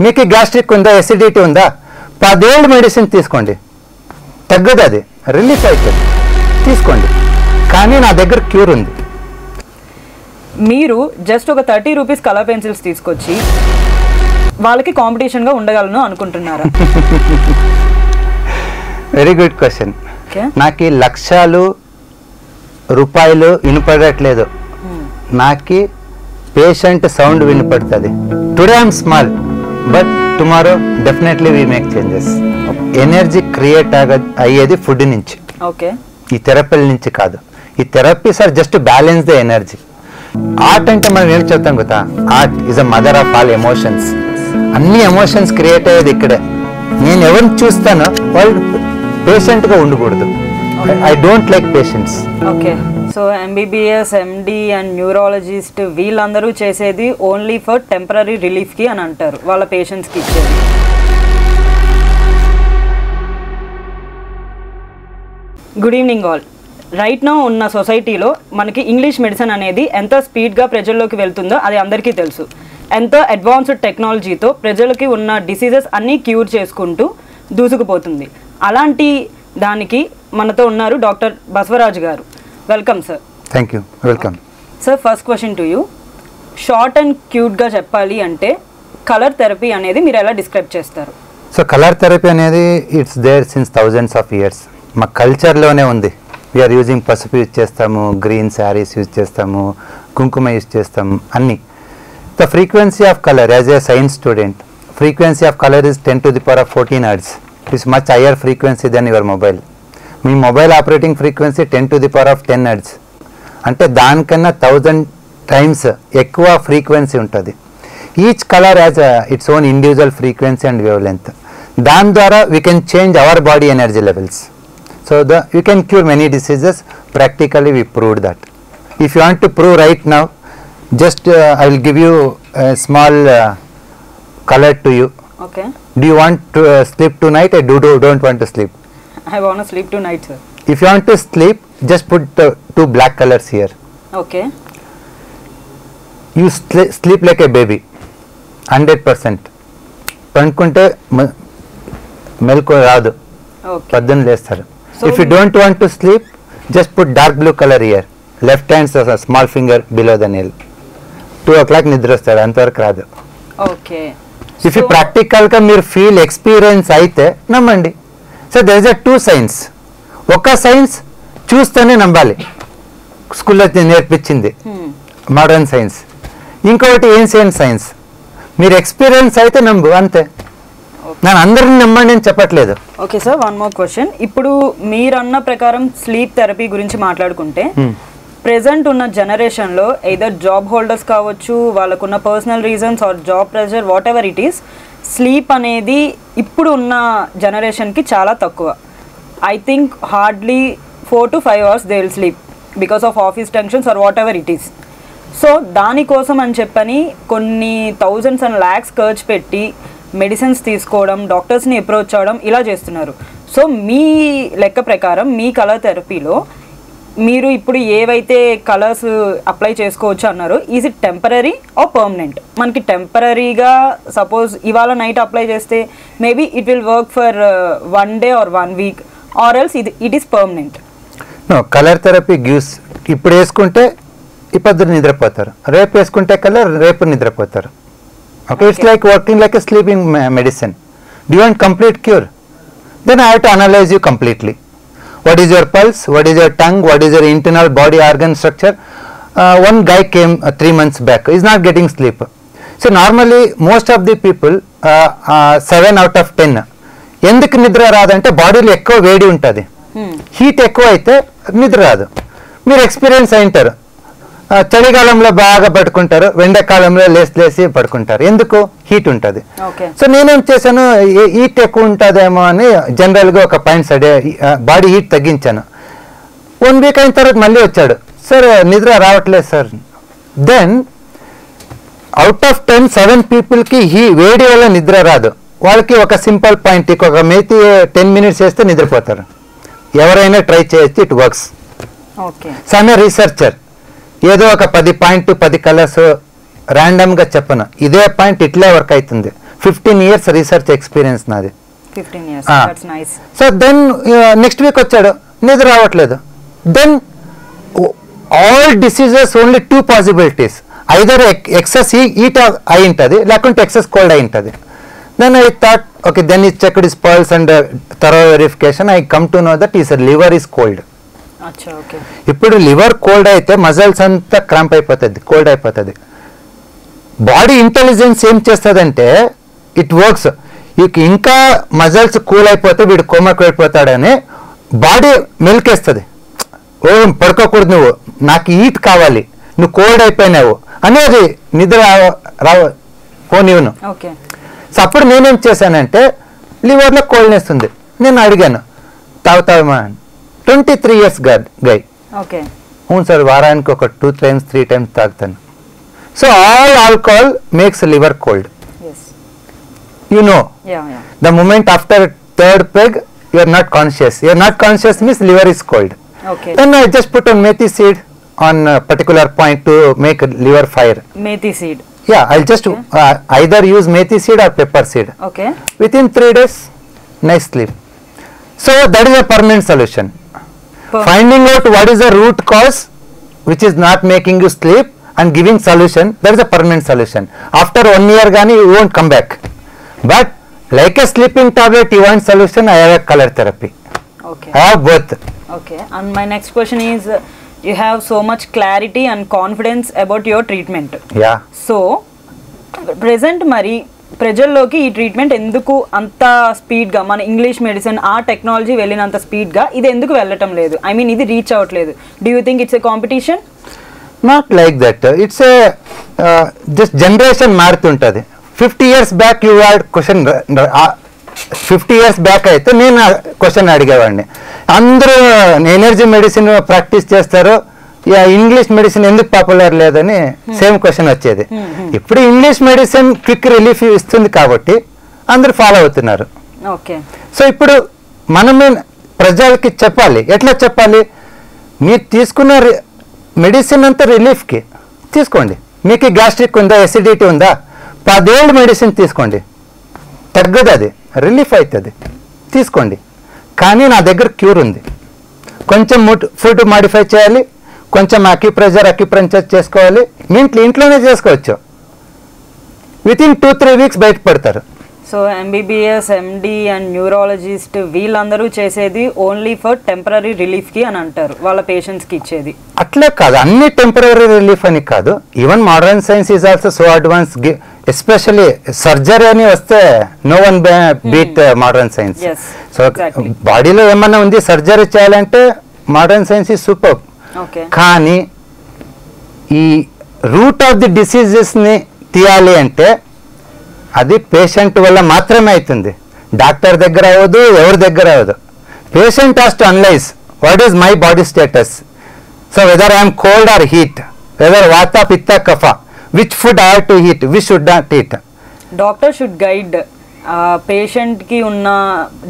మీకు గ్యాస్ట్రిక్ ఉందా, ఎసిడిటీ ఉందా, 10 ఏళ్ళు మెడిసిన్ తీసుకోండి, తగ్గదు, అది రిలీఫ్ అవుతుంది, తీసుకోండి. కానీ నా దగ్గర క్యూర్ ఉంది. మీరు జస్ట్ ఒక 30 రూపీస్ కలర్ పెన్సిల్స్ తీసుకొచ్చి వాళ్ళకి కాంపిటీషన్గా ఉండగలను అనుకుంటున్నారా? Very good question. నాకు లక్షలు రూపాయలు వినపడట్లేదు, నాకు పేషెంట్ సౌండ్ వినపడుతుంది. Today I'm small but tomorrow definitely we make changes. Energy create అయ్యేది ఫుడ్ నుంచి, ఈ థెరపీల నుంచి కాదు. ఈ therapies are just balance the energy. Art అంటే మనం ఏం చెప్తాం కదా, art is a mother of all emotions. అన్ని ఎమోషన్స్ క్రియేట్ అయ్యేది ఇక్కడే. నేను ఎవరిని చూస్తానో వాళ్ళు పేషెంట్గా ఉండకూడదు. I don't like patients. Okay, so MBBS, MD and neurologist వీళ్ళందరూ చేసేది ఓన్లీ ఫర్ టెంపరీ రిలీఫ్కి అని అంటారు, వాళ్ళ పేషెంట్స్కి ఇచ్చేది. Good evening all. Right now ఉన్న సొసైటీలో మనకి ఇంగ్లీష్ మెడిసిన్ అనేది ఎంత స్పీడ్గా ప్రజల్లోకి వెళ్తుందో అది అందరికీ తెలుసు. ఎంతో అడ్వాన్స్డ్ టెక్నాలజీతో ప్రజలకి ఉన్న డిసీజెస్ అన్నీ క్యూర్ చేసుకుంటూ దూసుకుపోతుంది. అలాంటి దానికి మనతో ఉన్నారు డాక్టర్ బసవరాజు గారు. Welcome sir. Thank you. Welcome sir. First question to you, short and క్యూట్గా చెప్పాలి అంటే కలర్ థెరపీ అనేది మీరు ఎలా డిస్క్రైబ్ చేస్తారు? సో కలర్ థెరపీ అనేది it's there since thousands of years. మా కల్చర్లోనే ఉంది. వీఆర్ యూజింగ్ పసుపు యూజ్ చేస్తాము, గ్రీన్ శారీస్ యూజ్ చేస్తాము, కుంకుమ యూజ్ చేస్తాము, అన్నీ. The frequency of colour as a science student, frequency of colour is 10⁻14 hertz. It's much higher frequency then your mobile. మీ మొబైల్ ఆపరేటింగ్ ఫ్రీక్వెన్సీ 10⁻10 hertz, అంటే దానికన్నా 1000 times ఎక్కువ ఫ్రీక్వెన్సీ ఉంటుంది. Each colour has its own individual frequency and wave length. దాని ద్వారా we can change our body energy levels. So you can cure many diseases. Practically we proved that. If you want to prove right now, just I will give you a small color to you. Okay. Do you want to sleep tonight or don't want to sleep? I want to sleep tonight, sir. If you want to sleep, just put 2 black colors here. Okay. You sleep like a baby, 100%. పండుకుంటే మెలకు రాదు, పొద్దున్న లేస్తారు. If you don't want to sleep, just put dark blue color here. Left hand small finger below the nail. 2 o'clock నిద్ర వస్తాడు, అంతవరకు రాదు. Okay. If you ప్రాక్టికల్గా మీరు ఫీల్ ఎక్స్పీరియన్స్ అయితే నమ్మండి. So there is 2 signs. ఒక సైన్స్ చూస్తేనే నమ్మాలి, స్కూల్లో నేర్పించింది మోడర్న్ సైన్స్. ఇంకొకటి ఏన్షియంట్ సైన్స్. మీరు ఎక్స్పీరియన్స్ అయితే నమ్ము, అంతే. నేను అందరిని నమ్మండి అని చెప్పట్లేదు. Okay sir, one more question. ఇప్పుడు మీరు అన్న ప్రకారం స్లీప్ థెరపీ గురించి మాట్లాడుకుంటే ప్రెసెంట్ ఉన్న జనరేషన్లో ఎయిదర్ జాబ్ హోల్డర్స్ కావచ్చు, వాళ్ళకున్న personal reasons or job pressure, whatever it is, sleep అనేది ఇప్పుడు ఉన్న జనరేషన్కి చాలా తక్కువ. I think hardly 4 to 5 hours they will sleep because of office tensions or whatever it is. So దానికోసం అని చెప్పని కొన్ని థౌజండ్స్ అండ్ ల్యాక్స్ ఖర్చు పెట్టి మెడిసిన్స్ తీసుకోవడం, డాక్టర్స్ని అప్రోచ్ అవ్వడం, ఇలా చేస్తున్నారు. సో మీ లెక్క ప్రకారం మీ కలర్ థెరపీలో మీరు ఇప్పుడు ఏవైతే కలర్స్ అప్లై చేసుకోవచ్చు అన్నారో, is it temporary are permanent? మనకి టెంపరీగా సపోజ్ ఇవాళ నైట్ అప్లై చేస్తే maybe it will work for 1 day or 1 week, or else it is permanent. Colour therapy gives, ఇప్పుడు వేసుకుంటే ఇప్పుడు నిద్రపోతారు, రేపు వేసుకుంటే కలర్ రేపు నిద్రపోతారు. Okay, it's like working like a sleeping medicine. Do you want complete cure? Then I have to analyze you completely. What is your pulse? What is your tongue? What is your internal body organ structure? One guy came 3 months back. He's not getting sleep. So normally most of the people 7 out of 10. ఎందుకు నిద్ర రాదంటే బాడీలో ఎక్కువ వేడి ఉంటుంది, heat ఎక్కువ అయితే నిద్ర రాదు. మీరు ఎక్స్పీరియన్స్ అయింటారు, చలికాలంలో బాగా పడుకుంటారు, ఎండాకాలంలో లేసి పడుకుంటారు. ఎందుకు? హీట్ ఉంటుంది. సో నేనేం చేశాను, హీట్ ఎక్కువ ఉంటుందేమో అని జనరల్గా ఒక పాయింట్స్ బాడీ హీట్ తగ్గించాను. 1 week అయిన తర్వాత మళ్ళీ వచ్చాడు, సార్ నిద్ర రావట్లేదు సార్. దెన్ అవుట్ ఆఫ్ 10, 7 పీపుల్కి వేడి వల్ల నిద్ర రాదు. వాళ్ళకి ఒక సింపుల్ పాయింట్, ఒక మేతి 10 minutes చేస్తే నిద్రపోతారు. ఎవరైనా ట్రై చేయొచ్చు, it works. So I'm a researcher. ఏదో ఒక 10 కలర్స్ ర్యాండమ్గా చెప్పను, ఇదే పాయింట్ ఇట్లే వర్క్ అవుతుంది. 15 years రీసెర్చ్ ఎక్స్పీరియన్స్ నాది. 15 years. That's nice. So then next week వచ్చాడు, నిద్ర రావట్లేదు. Then all diseases only 2 possibilities, either excess heat అయి ఉంటుంది, లేకుంటే ఎక్సెస్ కోల్డ్ అయి ఉంటుంది. Then I thought okay, then he checked his pulse and thorough verification. I come to know that his liver is cold. ఇప్పుడు liver cold అయితే muscles అంతా cramp అయిపోతుంది, cold అయిపోతుంది. బాడీ ఇంటెలిజెన్స్ ఏం చేస్తుందంటే ఇట్ వర్క్స్, ఇంకా మజిల్స్ కూల్ అయిపోతే వీడు కోమాకు వెళ్ళిపోతాడని బాడీ మెలికేస్తుంది. ఓ పడుకోకూడదు, నువ్వు నాకు హీట్ కావాలి, నువ్వు కోల్డ్ అయిపోయినావు అనేది నిద్ర పోనివ్వను. సో అప్పుడు నేనేం చేశానంటే లివర్లో కోల్డ్నెస్ ఉంది, నేను అడిగాను తాగుతావా 23 years గై. అవును సార్, వారానికి ఒక 2 times 3 times తాగుతాను. So all alcohol makes liver cold. You know, the moment after 3rd peg, you are not conscious. You are not conscious means liver is cold. Then I just put on methi seed on a particular point to make liver fire. Methi seed. Yeah, I'll just either use methi seed or pepper seed. Within 3 days, nice sleep. So that is a permanent solution. Finding out what is the root cause which is not making you sleep and giving solution, that is a permanent solution. After 1 year gani you won't come back. But like a sleeping tablet, you want solution, I have a color therapy. I have both. And my next question is, you have so much clarity and confidence about your treatment. So present mari ప్రజల్లోకి ఈ treatment ఎందుకు అంత స్పీడ్గా, మన English medicine ఆ technology వెళ్ళినంత స్పీడ్గా ఇది ఎందుకు వెళ్ళటం లేదు? ఐ మీన్ ఇది రీచ్ అవ్వట్లేదు. Do you think it's a competition? Not like that. It's a just generation మారుతుంటుంది. 50 years back you had question, 50 years back అయితే నేను క్వశ్చన్ అడిగేవాడిని, అందరూ ఎనర్జీ మెడిసిన్ ప్రాక్టీస్ చేస్తారు, ఇంగ్లీష్ మెడిసిన్ ఎందుకు పాపులర్ లేదని సేమ్ క్వశ్చన్ వచ్చేది. ఇప్పుడు ఇంగ్లీష్ మెడిసిన్ క్విక్ రిలీఫ్ ఇస్తుంది కాబట్టి అందరూ ఫాలో అవుతున్నారు. సో ఇప్పుడు మనమే ప్రజలకి చెప్పాలి. ఎట్లా చెప్పాలి? మీరు తీసుకున్న మెడిసిన్ అంతా రిలీఫ్కి తీసుకోండి. మీకు గ్యాస్ట్రిక్ ఉందా, ఎసిడిటీ ఉందా, 10 ఏళ్ళు మెడిసిన్ తీసుకోండి, తగ్గదు, అది రిలీఫ్ అవుతుంది, తీసుకోండి. కానీ నా దగ్గర క్యూర్ ఉంది. కొంచెం ఫుడ్ మాడిఫై చేయాలి, కొంచెం అక్యుప్రెషర్ చేసుకోవాలి. మీ ఇంట్లోనే చేసుకోవచ్చు. వితిన్ 2-3 weeks బయటపడతారు. So MBBS, MD and neurologist వీళ్ళందరూ చేసేది ఓన్లీ ఫర్ టెంపరీ రిలీఫ్కి అని అంటారు, వాళ్ళ పేషెంట్స్కి ఇచ్చేది. అట్లే కాదు, అన్ని టెంపరీ రిలీఫ్ అని కాదు. Even modern science is also so advance. Especially surgery అని వస్తే no one beat modern science. So బాడీలో ఏమన్నా ఉంది, సర్జరీ చేయాలంటే మోడర్న్ సైన్స్ ఈజ్ సూపర్. కానీ ఈ రూట్ ఆఫ్ ది డిసీజెస్ని తీయాలి అంటే అది పేషెంట్ వల్ల మాత్రమే అవుతుంది. డాక్టర్ దగ్గర అవ్వదు, ఎవరి దగ్గర అవ్వదు. Patient has to analyze what is my body status. So whether I'm cold or heat, whether vata, pitta, kapha, which food I have to eat, which should not eat. Doctor should guide పేషెంట్కి ఉన్న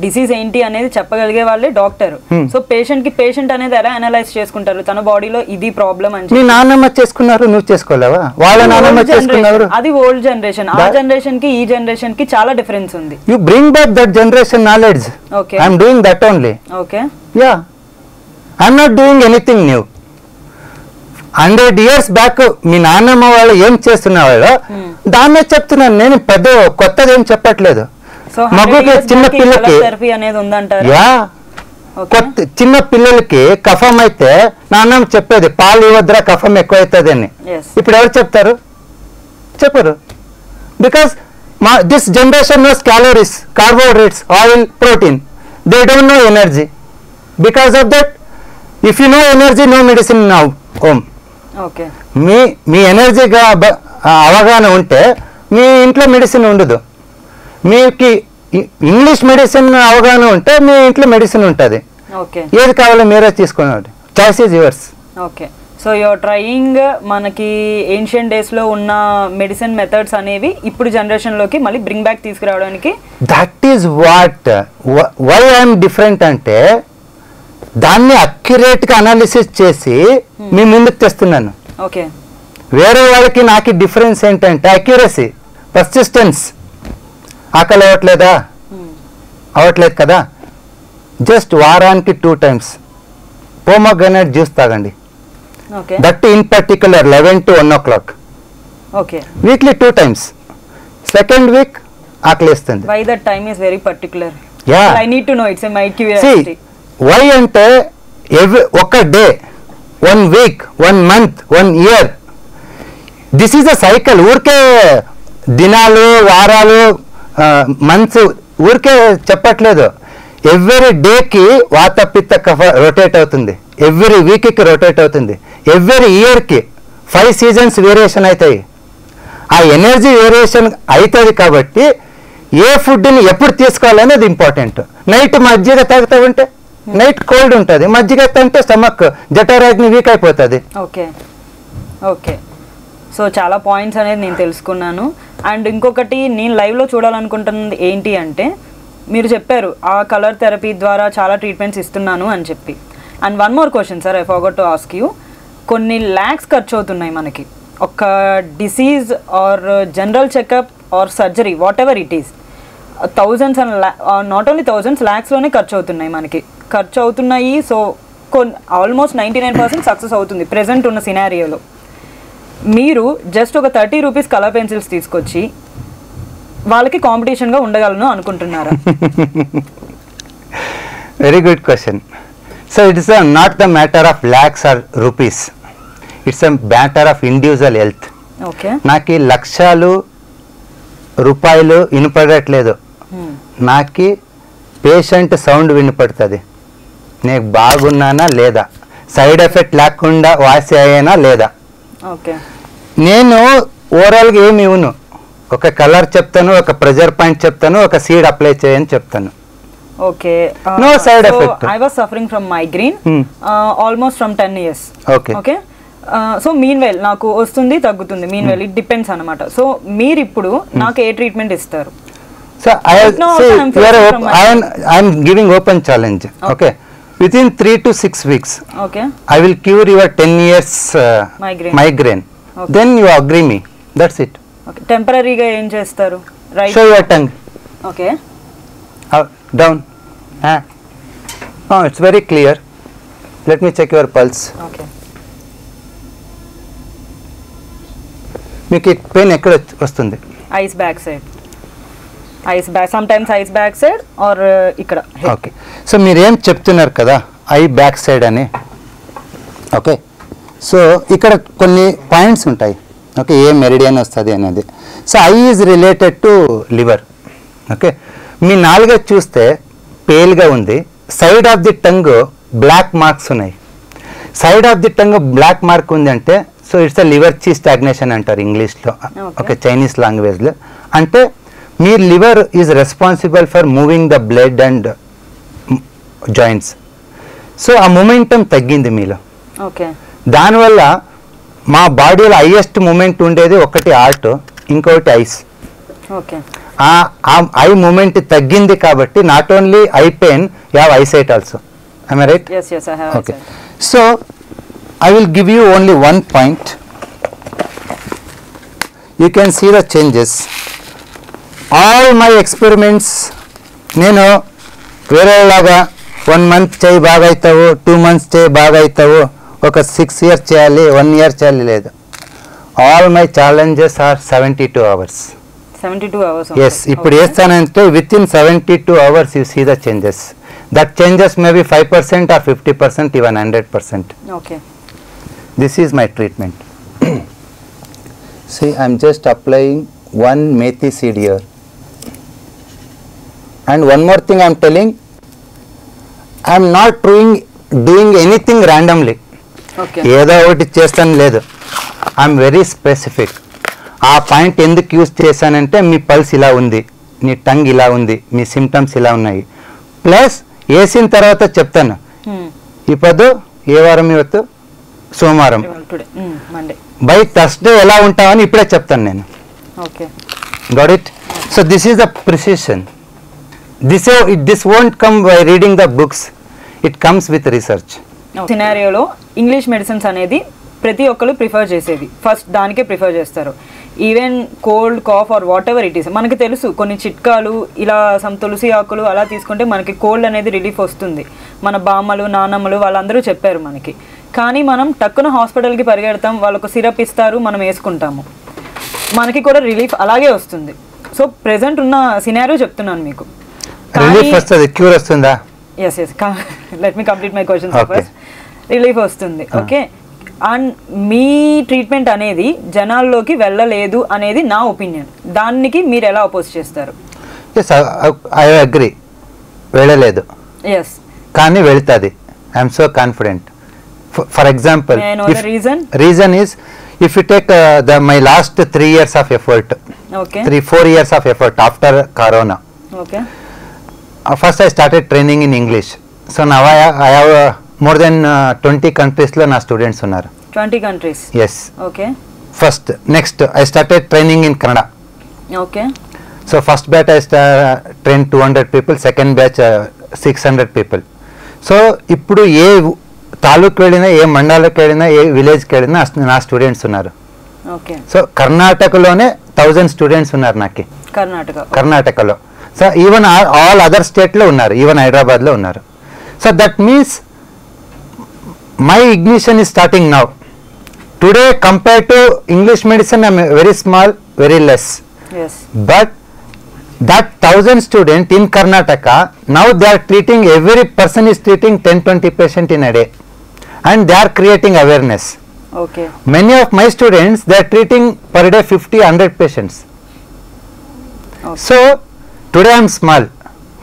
డిసీజ్ ఏంటి అనేది చెప్పగలిగే వాళ్ళే డాక్టర్. సో పేషెంట్ అనేది ఎలా analyse చేసుకుంటారు తన బాడీలో ఇది ప్రాబ్లం అని? మీ నాన్నమ్మ చేసుకున్నారు, నువ్వు చేసుకోలేవా? వాళ్ళ నాన్నమ్మ చేసుకున్నారు. అది ఓల్డ్ జనరేషన్. ఆ జనరేషన్ కి ఈ జనరేషన్ కి చాలా డిఫరెన్స్ ఉంది. You bring back that generation knowledge. Okay, I am doing that only. Okay, yeah, I am not doing anything new. 100 years back మీ నాన్నమ్మ వాళ్ళు ఏం చేస్తున్న వాళ్ళు దాన్నే చెప్తున్నాను నేను. పెద్ద కొత్తది ఏం చెప్పట్లేదు. మగుకి చిన్న పిల్లకి, చిన్న పిల్లలకి కఫం అయితే నాన్నమ్మ చెప్పేది పాలు ఇవ్వద్దురా కఫం ఎక్కువ అవుతుంది అని. ఇప్పుడు ఎవరు చెప్తారు? చెప్పరు. Because this generation knows calories, carbohydrates, oil, protein. They don't know energy. Because of that if you know energy, no medicine now home. మీ ఎనర్జీగా అవగాహన ఉంటే మీ ఇంట్లో మెడిసిన్ ఉండదు. మీకు ఇంగ్లీష్ మెడిసిన్ అవగాహన ఉంటే మీ ఇంట్లో మెడిసిన్ ఉంటుంది. ఏది కావాలో మీరే తీసుకోండి. Choice is yours. Okay, so you're trying మనకి ఏన్షియన్ డేస్ లో ఉన్న మెడిసిన్ మెథడ్స్ అనేవి ఇప్పుడు జనరేషన్ లోకి మళ్ళీ బ్రింగ్ బ్యాక్ తీసుకురావడానికి. That is what why I'm different అంటే దాన్ని అక్యురేట్ గా అనాలిసిస్ చేసి మీ ముందుకు తెస్తున్నాను. వేరే వాళ్ళకి నాకు డిఫరెన్స్ ఏంటంటే అక్యురసీ, పర్సిస్టెన్స్. ఆకలి అవ్వట్లేదు కదా, జస్ట్ వారానికి 2 times పోమోగ్రానైట్ జ్యూస్ తాగండి. Okay that in particular 11 to 1 o'clock. Okay weekly 2 times. Second week ఆకలిస్తుంది. Why that time is very particular? Yeah, I need to know, it's my curiosity. Why అంటే ఒక day, 1 week, 1 month, 1 year, this is a cycle. ఊరికే దినాలు, వారాలు, months ఊరికే చెప్పట్లేదు. Every డేకి వాత పిత్త కఫ రొటేట్ అవుతుంది, ఎవ్రీ వీక్కి రొటేట్ అవుతుంది, ఎవ్రీ ఇయర్కి 5 seasons వేరియేషన్ అవుతాయి. ఆ ఎనర్జీ వేరియేషన్ అవుతుంది కాబట్టి ఏ ఫుడ్ని ఎప్పుడు తీసుకోవాలనేది ఇంపార్టెంట్. నైట్ మజ్జిగ తాగుతావంటే నైట్ కోల్డ్ ఉంటుంది, మజ్జిగ అంటే స్టమక్ జఠరాగ్ని వీక్ అయిపోతుంది. ఓకే ఓకే సో చాలా పాయింట్స్ అనేది నేను తెలుసుకున్నాను. అండ్ ఇంకొకటి నేను లైవ్లో చూడాలనుకుంటున్నది ఏంటి అంటే, మీరు చెప్పారు ఆ కలర్ థెరపీ ద్వారా చాలా ట్రీట్మెంట్స్ ఇస్తున్నాను అని చెప్పి. And one more question sir, I forgot to ask you. కొన్ని ల్యాక్స్ ఖర్చు అవుతున్నాయి మనకి ఒక disease or general checkup or surgery, whatever it is. Thousands and not only thousands, ల్యాక్స్లోనే ఖర్చు అవుతున్నాయి మనకి. ఖర్చు అవుతున్నాయి. సో ఆల్మోస్ట్ 99% సక్సెస్ అవుతుంది ప్రెజెంట్ ఉన్న సినారియోలో. మీరు జస్ట్ ఒక 30 rupees కలర్ పెన్సిల్స్ తీసుకొచ్చి వాళ్ళకి కాంపిటీషన్గా ఉండగలను అనుకుంటున్నారా? Very good question. So it's not the matter of lakhs or rupees, it's a matter of individual health. Okay నాకు లక్షలు రూపాయలు వినపడట్లేదు, నాకు పేషెంట్ సౌండ్ వినపడుతుంది. నేను బాగున్నానా లేదా, సైడ్ ఎఫెక్ట్ లేకుండా వాసి అయ్యానా లేదా. ఓకే నేను ఓవరాల్గా ఏమి ఇవ్వను, ఒక కలర్ చెప్తాను, ఒక ప్రెజర్ పాయింట్ చెప్తాను, ఒక సీడ్ అప్లై చేయని చెప్తాను. Okay no side effect. I was suffering from migraine almost from 10 years. Okay okay so meanwhile నాకు వస్తుంది తగ్గుతుంది, మీన్ వైల్ ఇట్ డిపెండ్స్ అనమాట. సో మీరు ఇప్పుడు నాకు ఏ ట్రీట్మెంట్ ఇస్తారు? So I'm giving open challenge. Okay, within 3 to 6 weeks, okay, I will cure your 10 years migraine. Okay. Then you agree me. That's it. Okay. Temporary ga em chestaru? Right. Show your tongue. Okay. Down. Oh, it's very clear. Let me check your pulse. Okay. మీకు pain ఎక్కడ వస్తుంది? Eyes back side. Eyes back, sometimes eyes back side or ఇక్కడ. Okay, so మీరు ఏం చెప్తున్నారు కదా eye back side అని. Okay, so ఇక్కడ కొన్ని పాయింట్స్ ఉంటాయి. ఓకే, ఏ మెరిడియన్ వస్తుంది అనేది. So eye is related to liver. Okay, మీ నాలుగ చూస్తే పేల్గా ఉంది, side of the tongue black marks ఉన్నాయి. Side of the tongue black mark ఉంది అంటే so it's a liver qi stagnation అంటారు ఇంగ్లీష్లో. ఓకే, చైనీస్ లాంగ్వేజ్లో. అంటే మీ liver is responsible for moving the blood and joints. So ఆ మూమెంటం తగ్గింది మీలో. ఓకే, దానివల్ల మా బాడీలో హైయెస్ట్ మూమెంట్ ఉండేది ఒకటి హార్ట్, ఇంకొకటి ఐస్. ఓకే, ఆ ఐ మూమెంట్ తగ్గింది కాబట్టి not only I pain, you have eyesight also. I right? yes yes I have. Okay, so I will give you only one point. You can see the changes. All my experiments, నేను వేరేలాగా 1 month చేయి బాగా అవుతావు, 2 months చేయి బాగా అవుతావు, ఒక 6 years చేయాలి, 1 year చేయాలి లేదు. All my challenges are 72 hours. 72 hours. Yes, ఇప్పుడు చేస్తానంటే within 72 hours you see the changes. That changes may be 5% or 50%, even 100%. Okay. This is my treatment. See, I am just applying one methi seed here. And one more thing I am telling, I am not doing anything randomly. Okay. ఏదో ఒకటి చేస్తాను లేదు. I am very specific. ఆ point ఎందుకు use చేశానంటే మీ pulse ఇలా ఉంది, మీ tongue ఇలా ఉంది, మీ సిమ్టమ్స్ ఇలా ఉన్నాయి. ప్లస్ వేసిన తర్వాత చెప్తాను ఇప్పుడు ఏ వారం ఇవ్వద్దు, సోమవారం, బై థర్స్డే ఎలా ఉంటామని ఇప్పుడే చెప్తాను నేను. Okay, got it? So this is the precision. This won't come by reading the books, it comes with research. సినారియోలో ఇంగ్లీష్ మెడిసిన్స్ అనేది ప్రతి ఒక్కరు ప్రిఫర్ చేసేది, ఫస్ట్ దానికే ప్రిఫర్ చేస్తారు. Even cold cough or whatever it is, మనకి తెలుసు కొన్ని చిట్కాలు ఇలా సమ్ తులసి ఆకులు అలా తీసుకుంటే మనకి కోల్డ్ అనేది రిలీఫ్ వస్తుంది. మన బామ్మలు నాన్నమ్మలు వాళ్ళందరూ చెప్పారు మనకి. కానీ మనం టక్కున హాస్పిటల్కి పరిగెడతాం, వాళ్ళకు సిరప్ ఇస్తారు, మనం వేసుకుంటాము, మనకి కూడా రిలీఫ్ అలాగే వస్తుంది. సో ప్రెసెంట్ ఉన్న సినారియో చెప్తున్నాను మీకు. రిలీఫ్ వస్తుంది, క్యూర్ వస్తుందా? Yes let me complete my question first. Relief వస్తుంది, ఓకే. అండ్ మీ ట్రీట్మెంట్ అనేది జనాల్లోకి వెళ్ళలేదు అనేది నా ఒపీనియన్. దానికి మీరు ఎలా అపోజ్ చేస్తారు? ఎస్, ఐ అగ్రీ, వెళ్ళలేదు. ఎస్, కానీ వెళ్తుంది. I'm so confident. For example, reason is if you take my last 3 years of effort, okay, 3-4 years of effort after corona, okay, first I started training in English. So now I have more than 20 countries lo na students unnaru. 20 countries? Yes. Okay. First, next I started training in Kannada. Okay. So first batch I trained 200 people, second batch 600 people. So ippudu ఏ తాలూకు వెళ్ళినా, ఏ మండలానికి వెళ్ళినా, ఏ విలేజ్కి వెళ్ళినా నా students ఉన్నారు. Okay. So కర్ణాటకలోనే 1000 students ఉన్నారు నాకు, కర్ణాటకలో. సో ఈవెన్ ఆల్ అదర్ స్టేట్లో ఉన్నారు, ఈవెన్ హైదరాబాద్లో ఉన్నారు. So that means my ignition is starting now. Today compare to English medicine I'm very small, very less. But that 1000 student in Karnataka, now they are treating, every person is treating 10-20 patient in a day, and they are creating awareness. Okay. Many of my students, they are treating per day 50-100 patients. Okay. So today I am small,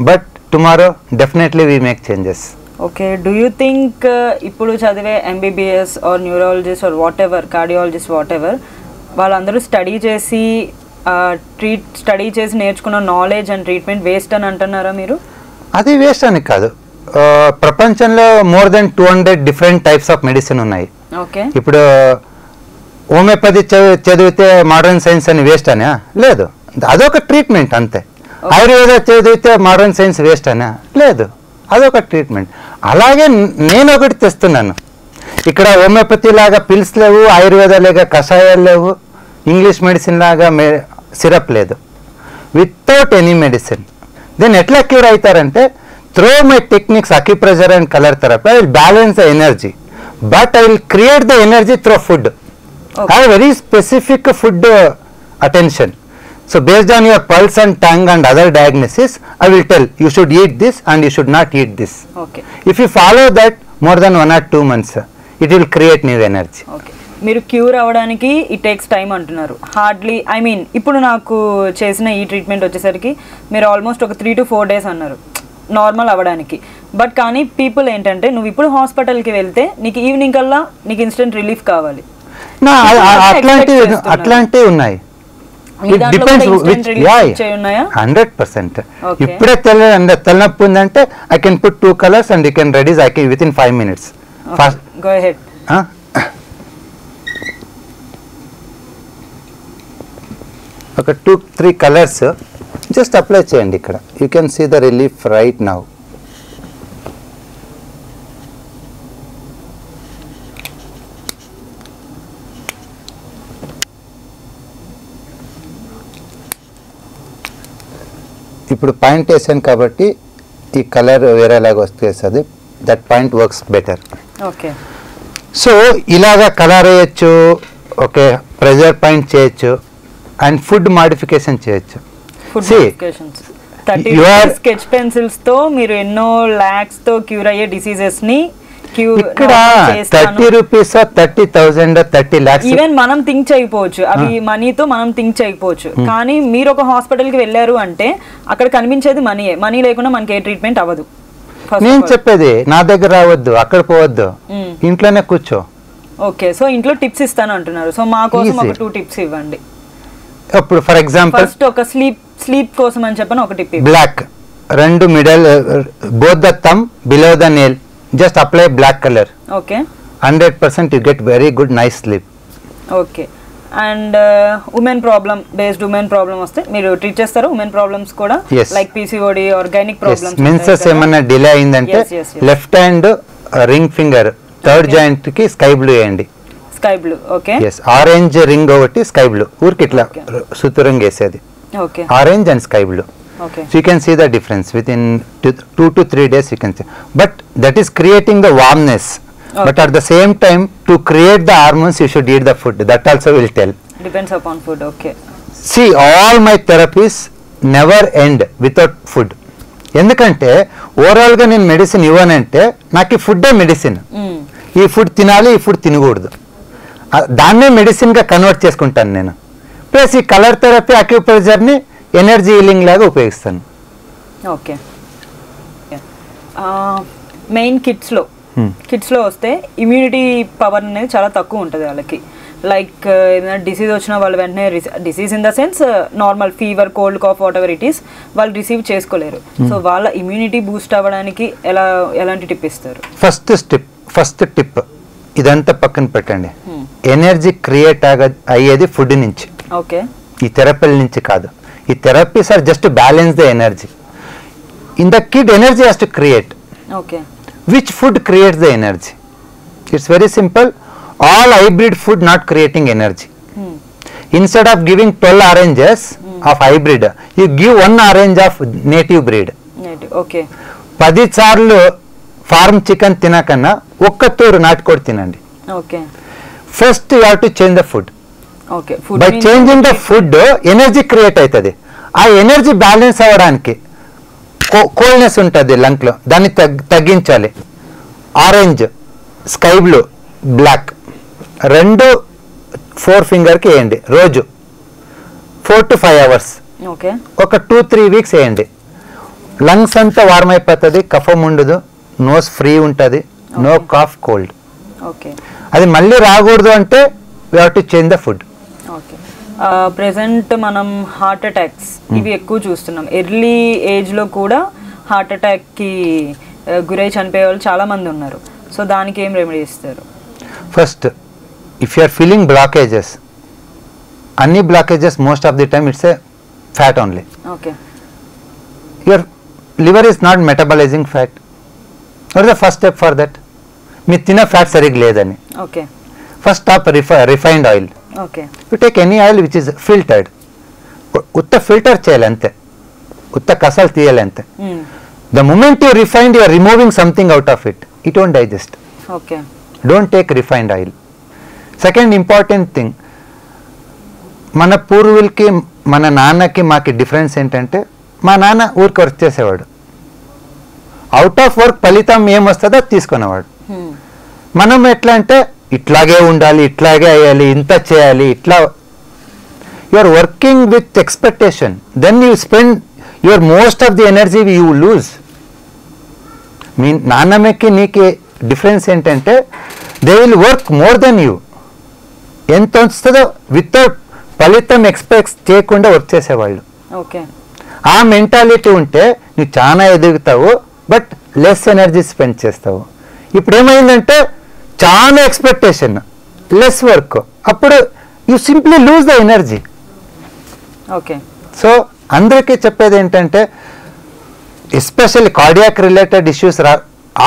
but tomorrow definitely we make changes. Okay, do you think ippudu chadive MBBS or neurologist or whatever, cardiologist whatever, వాళ్ళందరూ study చేసి నేర్చుకున్న knowledge and treatment waste అని అంటున్నారా మీరు? అది waste అని కాదు. ప్రపంచంలో more than 200 different types of medicine ఉన్నాయి. ఓకే. ఇప్పుడు హోమియోపతి చదివితే మోడర్న్ సైన్స్ అని వేస్ట్ అనా? లేదు, అదొక ట్రీట్మెంట్ అంతే. ఆయుర్వేద చదివితే మోడర్న్ సైన్స్ వేస్ట్ అనా? లేదు, అదొక ట్రీట్మెంట్. అలాగే నేను ఒకటి తెస్తున్నాను. ఇక్కడ హోమియోపతి లాగా పిల్స్ లేవు, ఆయుర్వేద లాగా కషాయాలు లేవు, ఇంగ్లీష్ మెడిసిన్ లాగా సిరప్ లేదు. వితౌట్ ఎనీ మెడిసిన్ దెన్ ఎట్లా క్యూర్ అవుతారంటే, through my techniques acupressure and colour therapy I will balance the energy, but I will create the energy through food. I have very specific food attention. So based on your pulse and tongue and other diagnosis I will tell you should eat this and you should not eat this. If you follow that more than 1 or 2 months it will create new energy. మీరు cure అవ్వడానికి it takes time అంటున్నారు. Hardly, I mean ఇప్పుడు నాకు చేసిన ఈ treatment వచ్చేసరికి మీరు almost ఒక 3 to 4 days అన్నారు నార్మల్ అవ్వడానికి. బట్ కానీ పీపుల్ ఏంటంటే, నువ్వు ఇప్పుడు హాస్పిటల్కి వెళ్తే నీకు ఈవినింగ్ కల్లా నీకు ఇన్స్టెంట్ రిలీఫ్ కావాలి. అట్లాంటివి ఉన్నాయి. 100%. ఇప్పుడే తలనొప్పి ఉందంటే I can put 2 colors and you can reduce within 5 minutes. Go ahead. ఒక 2-3 కలర్స్ జస్ట్ అప్లై చేయండి ఇక్కడ. You can see the relief right now. ఇప్పుడు పాయింట్ వేసాను కాబట్టి ఈ కలర్ వేరేలాగా వస్తుంది. That point works better. Okay. So ఇలాగా కలర్ వేయచ్చు, ఓకే, ప్రెజర్ పాయింట్ చేయొచ్చు అండ్ ఫుడ్ మాడిఫికేషన్ చేయొచ్చు. స్కెచ్ పెన్సిల్స్ తో మీరు ఎన్నో లాక్స్ తో క్యూర్ అయ్యే డిసీజెస్ ని ఇక్కడ 30 rupees 30,000 30 lakhs ఈవెన్ మనం థింక్ చేయకపోవచ్చు, అవి మనీతో మనం థింక్ చేయకపోవచ్చు. కానీ మీరు ఒక హాస్పిటల్ కి వెళ్ళారు అంటే అక్కడ కనిపించేది మనీయే. మనీ లేకుండా మనకి ఏ ట్రీట్మెంట్ అవ్వదు. నేను చెప్పేది నా దగ్గర రావద్దు, అక్కడ పోవద్దు, ఇంట్లోనే కూర్చో. ఓకే. సో ఇంట్లో టిప్స్ ఇస్తాను అంటున్నారు. సో మా కోసం ఒక 2 tips ఇవ్వండి. ఇప్పుడు ఫర్ ఎగ్జాంపుల్ ఫస్ట్ ఒక స్లీప్ కోసం అని చెప్పని ఒక tip. Black 2 middle both the thumb below the nail, just apply black color. Okay. 100% you get very good nice sleep. Okay. And women problem వస్తే మీరు ట్రీట్ చేస్తారు women problems కూడా, like PCOD or gynec problems. Menses ఏమన్నా delay అయిందంటే left hand ring finger third joint కి sky blue వేయండి. Sky blue. Okay. Yes, orange ring ఒకటి, sky blue, ఊరికి ఇట్లా సుతురంగ్ వేసేది. Okay. Orange and sky blue. Okay. So you can see the difference within 2 to 3 days you can see. But that is creating the warmness. Okay. But at the same time, to create the hormones, you should eat the food. That also will tell. Depends upon food. Okay. See, all my therapies never end without food. ఎందుకంటే ఓవరాల్గా నేను medicine ఇవ్వనంటే నాకు ఈ ఫుడ్డే medicine. ఈ food తినాలి, ఈ food తినకూడదు, దాన్నే మెడిసిన్గా కన్వర్ట్ చేసుకుంటాను నేను. ప్లస్ ఈ కలర్ థెరపీ, అక్యుప్రెషర్ని ఎనర్జీ హీలింగ్ లాగా ఉపయోగిస్తాను. ఓకే. మెయిన్ కిడ్స్లో వస్తే ఇమ్యూనిటీ పవర్ అనేది చాలా తక్కువ ఉంటుంది వాళ్ళకి. లైక్ ఏదైనా డిసీజ్ వచ్చినా వాళ్ళు వెంటనే disease in the sense normal fever, cold, cough, whatever it is, వాళ్ళు రిసీవ్ చేసుకోలేరు. సో వాళ్ళ ఇమ్యూనిటీ బూస్ట్ అవ్వడానికి ఎలాంటి టిప్ ఇస్తారు? ఫస్ట్ టిప్ ఇదంతా పక్కన పెట్టండి. ఎనర్జీ క్రియేట్ అయ్యేది ఫుడ్ నుంచి. ఓకే. ఈ థెరపీల నుంచి కాదు. ఈ therapies are just balance the energy. In the kid energy has to create. Okay. Which food creates the energy? It's very simple. All hybrid food not creating energy. Instead of giving 12 oranges of hybrid, you give 1 orange of native breed. Okay. 10 సార్లు form chicken తినకన్నా ఒక్క తూరు నాటుకోడి తినండి. Okay. First you have to change the food. Okay. Food by changing the food, energy create అవుతుంది. ఆ energy balance అవ్వడానికి coldness ఉంటుంది లంగ్లో, దాన్ని తగ్గించాలి. ఆరెంజ్, స్కై బ్లూ, బ్లాక్ 2 4 ఫింగర్కి వేయండి రోజు 4 to 5 hours. ఓకే. ఒక 2-3 weeks వేయండి. లంగ్స్ అంతా వార్మ్ అయిపోతుంది, కఫం ఉండదు, నోస్ ఫ్రీ ఉంటుంది, నో కాఫ్, కోల్డ్. ఓకే. అది మళ్ళీ రాకూడదు అంటే we have to change the food. Okay. Present మనం హార్ట్ అటాక్స్ ఇవి ఎక్కువ చూస్తున్నాం. ఎర్లీ ఏజ్లో కూడా హార్ట్ అటాక్కి గురై చనిపోయే వాళ్ళు చాలామంది ఉన్నారు. సో దానికి ఏం రెమెడీ ఇస్తారు? First, if you are feeling blockages, any blockages most of the time it's a fat only. Okay. Your liver is not metabolizing fat. What is the first step for that? మీ తిన fat సరిగ్గా లేదని. Okay. First stop refined oil. Okay. You take any oil which is filtered. ఉత్త filter చేయాలి అంతే, ఉత్త కసాలు తీయాలి అంతే. The moment you refined, you are removing something out of it. It won't digest. Okay. Don't take refined oil. Second important thing, మన పూర్వీకులకి మన నాన్నకి మాకి డిఫరెన్స్ ఏంటంటే, మా నాన్న ఊరికి వర్క్ చేసేవాడు, అవుట్ ఆఫ్ వర్క్ ఫలితం ఏమొస్తుందో తీసుకునేవాడు. మనం ఎట్లా అంటే ఇట్లాగే ఉండాలి, ఇట్లాగే అయ్యాలి, ఇంత చేయాలి, ఇట్లా. You are working with expectation, then you spend your most of the energy you lose. మీ నాన్నమ్మకి నీకు డిఫరెన్స్ ఏంటంటే, they will work more then you. ఎంత వస్తుందో వితౌట్ ఫలితం ఎక్స్పెక్ట్ చేయకుండా వర్క్ చేసేవాళ్ళు. ఓకే. ఆ మెంటాలిటీ ఉంటే నువ్వు చాలా ఎదుగుతావు, బట్ లెస్ ఎనర్జీ స్పెండ్ చేస్తావు. ఇప్పుడు ఏమైందంటే చాలా ఎక్స్పెక్టేషన్, లెస్ వర్క్, అప్పుడు you simply lose the energy. Okay. So అందరికీ చెప్పేది ఏంటంటే, especially cardiac related issues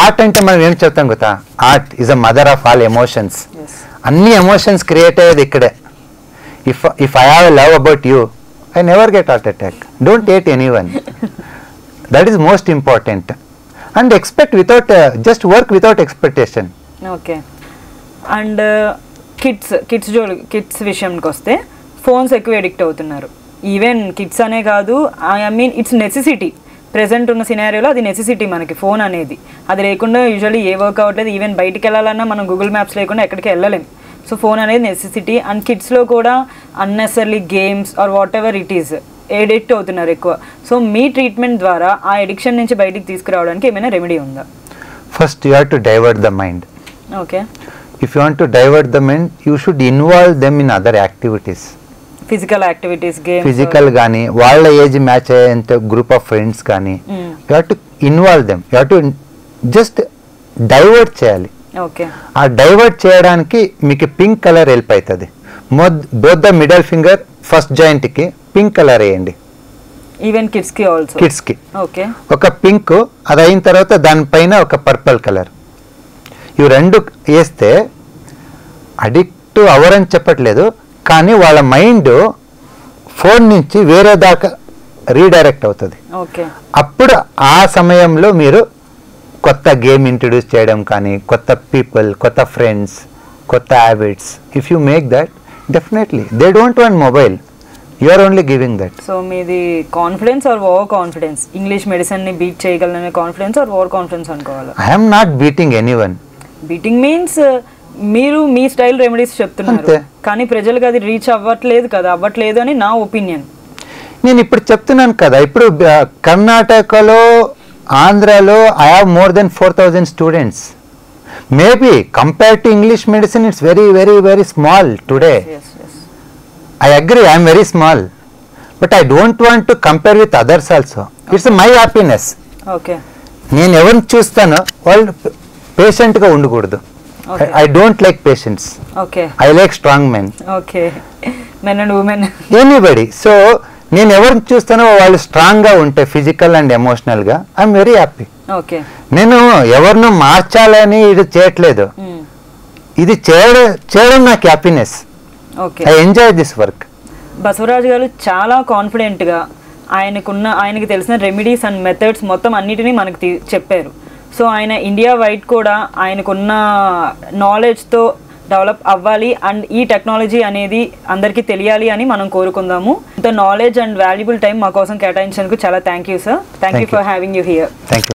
art అంటే మనం ఏం చెప్తాం కదా, art is a mother of all emotions. అన్ని ఎమోషన్స్ క్రియేట్ అయ్యేది ఇక్కడే. If I have a love about you, I never get heart attack. Don't hate anyone. That is most important. And expect without, just work without expectation. Okay. And kids విషయానికి వస్తే phones ఎక్కువ addict అవుతున్నారు. Even kids అనే కాదు, I mean it's necessity. Present ఉన్న సినారియోలో అది necessity మనకి ఫోన్ అనేది. అది లేకుండా యూజువల్లీ ఏ వర్క్ అవ్వట్లేదు. ఈవెన్ బయటికి వెళ్ళాలన్నా మనం గూగుల్ మ్యాప్స్ లేకుండా ఎక్కడికి వెళ్ళలేం. సో ఫోన్ అనేది నెసెసిటీ. అండ్ కిడ్స్లో కూడా unnecessary games or whatever it is addict అవుతున్నారు ఎక్కువ. సో మీ ట్రీట్మెంట్ ద్వారా ఆ ఎడిక్షన్ నుంచి బయటికి తీసుకురావడానికి ఏమైనా రెమెడీ ఉందా? First you have to divert the mind. Okay. If you want to divert the mind, you should involve them in other activities. Physical activities, games, physical కానీ వాళ్ళ ఏజ్ మ్యాచ్ అయ్యేంత గ్రూప్ ఆఫ్ ఫ్రెండ్స్ కానీ, you have to involve them. You have to just divert చేయాలి. Okay. ఆ divert చేయడానికి మీకు pink colour help అవుతుంది. Both the middle finger first జాయింట్కి పింక్ కలర్ వేయండి. ఈవెన్ కిడ్స్కి ఆల్సో? కిడ్స్కి. ఓకే. ఒక పింక్, అది అయిన తర్వాత దానిపైన ఒక పర్పుల్ కలర్. ఇవి రెండు వేస్తే టు అవర్ అని చెప్పట్లేదు, కానీ వాళ్ళ మైండ్ ఫోన్ నుంచి వేరే దాకా రీడైరెక్ట్ అవుతుంది. ఓకే, అప్పుడు ఆ సమయంలో మీరు కొత్త గేమ్ ఇంట్రడ్యూస్ చేయడం కానీ, కొత్త పీపుల్, కొత్త ఫ్రెండ్స్, కొత్త habits, if you make that definitely they don't want mobile, you are only giving that. So మీది confidence or over confidence? English medicine ని బీట్ చేయగలనే కాన్ఫిడెన్స్ ఆర్ ఓవర్ కాన్ఫిడెన్స్ అనుకోవాలా? I'm not beating anyone. Beating means మీరు మీ style remedies చెప్తున్నారు, కానీ ప్రజలకు అది రీచ్ అవ్వట్లేదు అని నా ఒపీనియన్. నేను ఇప్పుడు చెప్తున్నాను కదా, ఇప్పుడు కర్ణాటకలో, ఆంధ్రాలో I have more than 4,000 students. Maybe compare to English medicine it's very very very small today. I agree, I am very small, but I don't want to compare with others also. It's my happiness. Okay. నేను ఎవరిని చూస్తానో వాళ్ళు పేషెంట్గా ఉండకూడదు. I don't like patients. Okay. I like strong men. Okay. Men and women. Anybody. So నేను ఎవరిని చూస్తానో వాళ్ళు స్ట్రాంగ్గా ఉంటే ఫిజికల్ అండ్ ఎమోషనల్గా ఐఎమ్ వెరీ హ్యాపీ. ఓకే. నేను ఎవరినో మార్చాలని ఇది చేయట్లేదు, ఇది చేయడం నాకు happiness. Okay. I enjoy this work. Basavaraju గారు చాలా కాన్ఫిడెంట్గా ఆయనకి తెలిసిన రెమెడీస్ అండ్ మెథడ్స్ మొత్తం అన్నిటినీ మనకు చెప్పారు. సో ఆయన ఇండియా వైడ్ కూడా ఆయనకున్న నాలెడ్జ్తో డెవలప్ అవ్వాలి అండ్ ఈ టెక్నాలజీ అనేది అందరికీ తెలియాలి అని మనం కోరుకుందాము. ఇంత నాలెడ్జ్ అండ్ వాల్యుబుల్ టైం మా కోసం కేటాయించినందుకు చాలా thank you sir. Thank you for having you here. Thank you.